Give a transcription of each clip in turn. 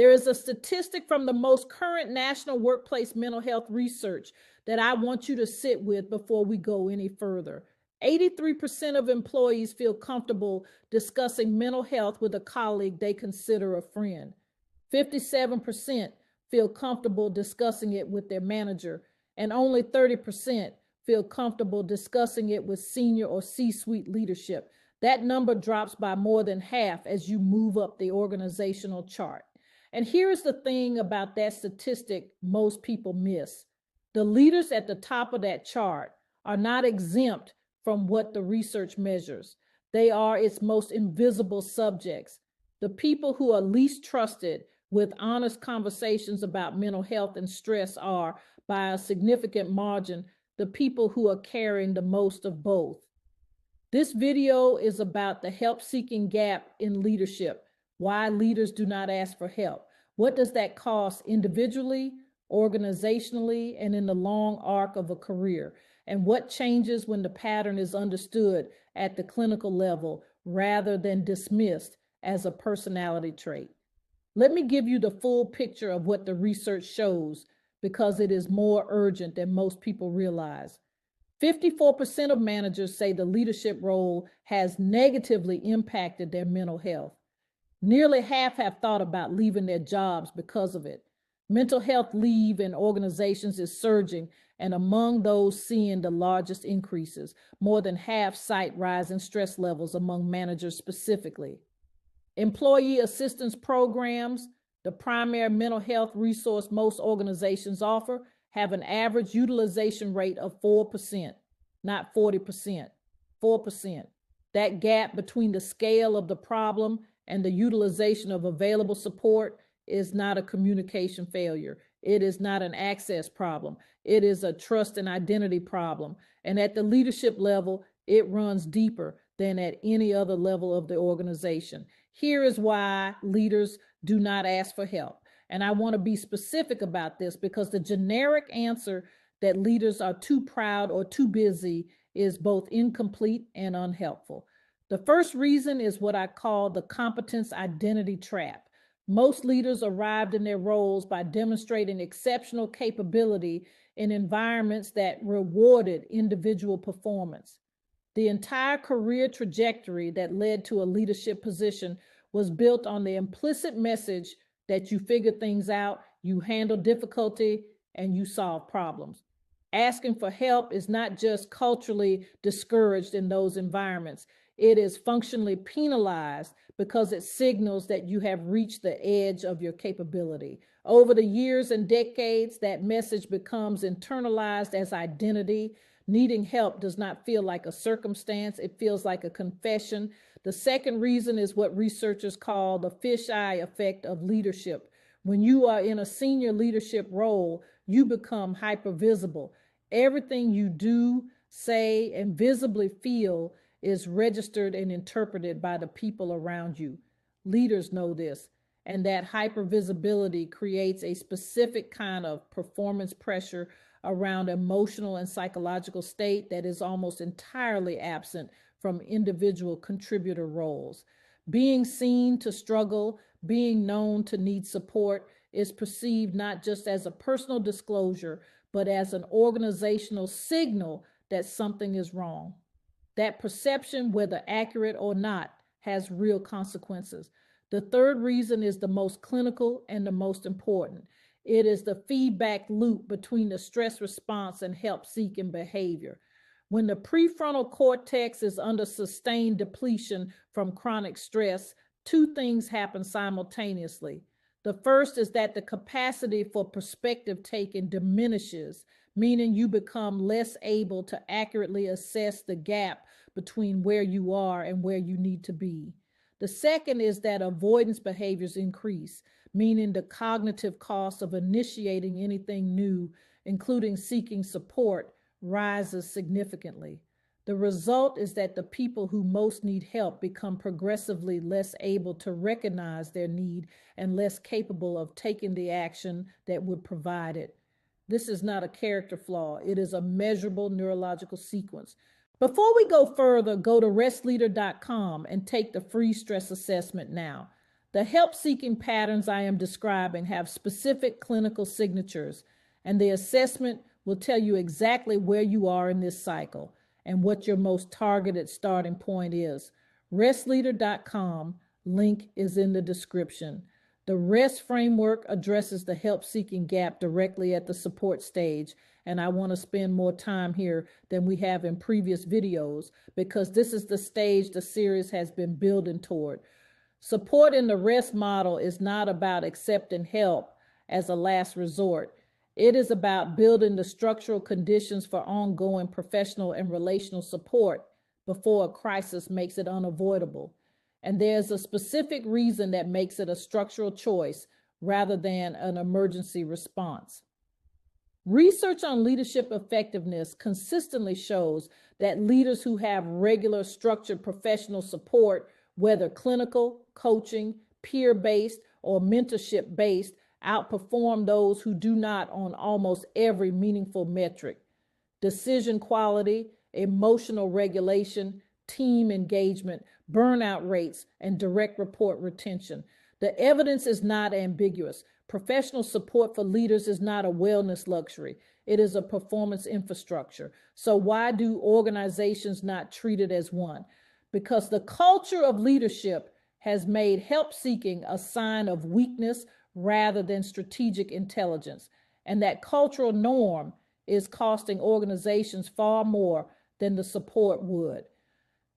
There is a statistic from the most current national workplace mental health research that I want you to sit with before we go any further. 83% of employees feel comfortable discussing mental health with a colleague they consider a friend. 57% feel comfortable discussing it with their manager, and only 30% feel comfortable discussing it with senior or C-suite leadership. That number drops by more than half as you move up the organizational chart. And here's the thing about that statistic most people miss. The leaders at the top of that chart are not exempt from what the research measures. They are its most invisible subjects. The people who are least trusted with honest conversations about mental health and stress are, by a significant margin, the people who are carrying the most of both. This video is about the help-seeking gap in leadership, why leaders do not ask for help. What does that cost individually, organizationally, and in the long arc of a career? And what changes when the pattern is understood at the clinical level rather than dismissed as a personality trait? Let me give you the full picture of what the research shows, because it is more urgent than most people realize. 54% of managers say the leadership role has negatively impacted their mental health. Nearly half have thought about leaving their jobs because of it. Mental health leave in organizations is surging, and among those seeing the largest increases, more than half cite rising stress levels among managers specifically. Employee assistance programs, the primary mental health resource most organizations offer, have an average utilization rate of 4%, not 40%, 4%. That gap between the scale of the problem and the utilization of available support is not a communication failure. It is not an access problem. It is a trust and identity problem. And at the leadership level, it runs deeper than at any other level of the organization. Here is why leaders do not ask for help. And I want to be specific about this, because the generic answer that leaders are too proud or too busy is both incomplete and unhelpful. The first reason is what I call the competence identity trap. Most leaders arrived in their roles by demonstrating exceptional capability in environments that rewarded individual performance. The entire career trajectory that led to a leadership position was built on the implicit message that you figure things out, you handle difficulty, and you solve problems. Asking for help is not just culturally discouraged in those environments. It is functionally penalized because it signals that you have reached the edge of your capability. Over the years and decades, that message becomes internalized as identity. Needing help does not feel like a circumstance, it feels like a confession. The second reason is what researchers call the fisheye effect of leadership. When you are in a senior leadership role, you become hypervisible. Everything you do, say, and visibly feel is registered and interpreted by the people around you. Leaders know this, and that hypervisibility creates a specific kind of performance pressure around emotional and psychological state that is almost entirely absent from individual contributor roles. Being seen to struggle, being known to need support is perceived not just as a personal disclosure, but as an organizational signal that something is wrong. That perception, whether accurate or not, has real consequences. The third reason is the most clinical and the most important. It is the feedback loop between the stress response and help-seeking behavior. When the prefrontal cortex is under sustained depletion from chronic stress, two things happen simultaneously. The first is that the capacity for perspective taking diminishes, meaning you become less able to accurately assess the gap between where you are and where you need to be. The second is that avoidance behaviors increase, meaning the cognitive cost of initiating anything new, including seeking support, rises significantly. The result is that the people who most need help become progressively less able to recognize their need and less capable of taking the action that would provide it. This is not a character flaw. It is a measurable neurological sequence. Before we go further, go to restleader.com and take the free stress assessment now. The help-seeking patterns I am describing have specific clinical signatures, and the assessment will tell you exactly where you are in this cycle and what your most targeted starting point is. RESTleader.com, link is in the description. The REST framework addresses the help-seeking gap directly at the support stage, and I want to spend more time here than we have in previous videos because this is the stage the series has been building toward. Support in the REST model is not about accepting help as a last resort. It is about building the structural conditions for ongoing professional and relational support before a crisis makes it unavoidable. And there's a specific reason that makes it a structural choice rather than an emergency response. Research on leadership effectiveness consistently shows that leaders who have regular structured professional support, whether clinical, coaching, peer-based, or mentorship-based, outperform those who do not on almost every meaningful metric: decision quality, emotional regulation, team engagement, burnout rates, and direct report retention. The evidence is not ambiguous. Professional support for leaders is not a wellness luxury. It is a performance infrastructure. So why do organizations not treat it as one? Because the culture of leadership has made help-seeking a sign of weakness rather than strategic intelligence. And that cultural norm is costing organizations far more than the support would.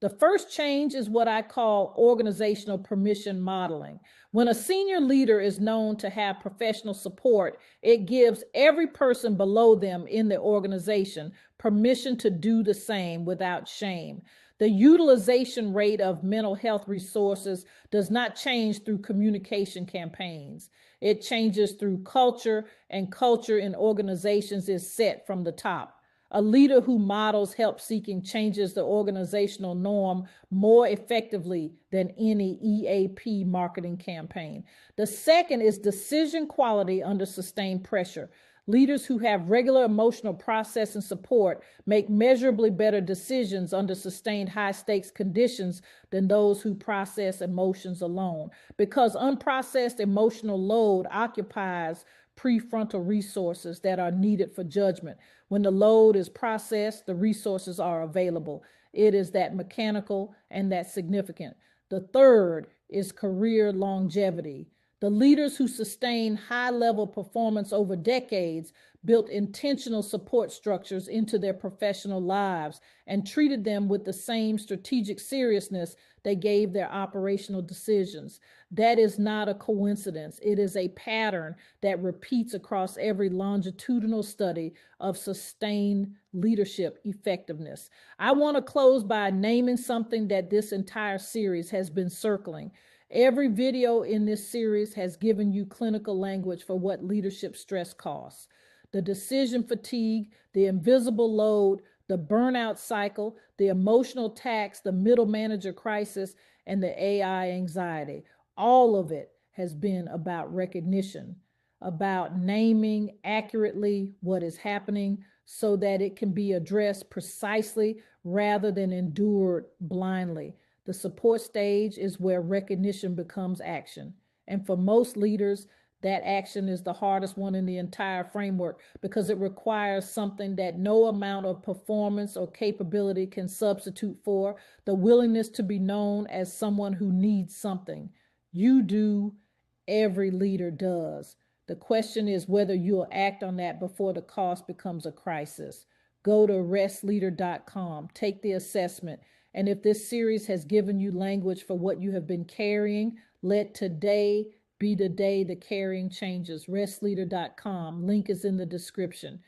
The first change is what I call organizational permission modeling. When a senior leader is known to have professional support, it gives every person below them in the organization permission to do the same without shame. The utilization rate of mental health resources does not change through communication campaigns. It changes through culture, and culture in organizations is set from the top. A leader who models help-seeking changes the organizational norm more effectively than any EAP marketing campaign. The second is decision quality under sustained pressure. Leaders who have regular emotional process and support make measurably better decisions under sustained high-stakes conditions than those who process emotions alone, because unprocessed emotional load occupies prefrontal resources that are needed for judgment. When the load is processed, the resources are available. It is that mechanical and that significant. The third is career longevity. The leaders who sustain high-level performance over decades built intentional support structures into their professional lives and treated them with the same strategic seriousness they gave their operational decisions. That is not a coincidence. It is a pattern that repeats across every longitudinal study of sustained leadership effectiveness. I want to close by naming something that this entire series has been circling. Every video in this series has given you clinical language for what leadership stress costs: the decision fatigue, the invisible load, the burnout cycle, the emotional tax, the middle manager crisis, and the AI anxiety. All of it has been about recognition, about naming accurately what is happening so that it can be addressed precisely rather than endured blindly. The support stage is where recognition becomes action. And for most leaders, that action is the hardest one in the entire framework because it requires something that no amount of performance or capability can substitute for: the willingness to be known as someone who needs something. You do, every leader does. The question is whether you'll act on that before the cost becomes a crisis. Go to RESTleader.com, take the assessment, and if this series has given you language for what you have been carrying, let today be the day the carrying changes. RESTleader.com, link is in the description.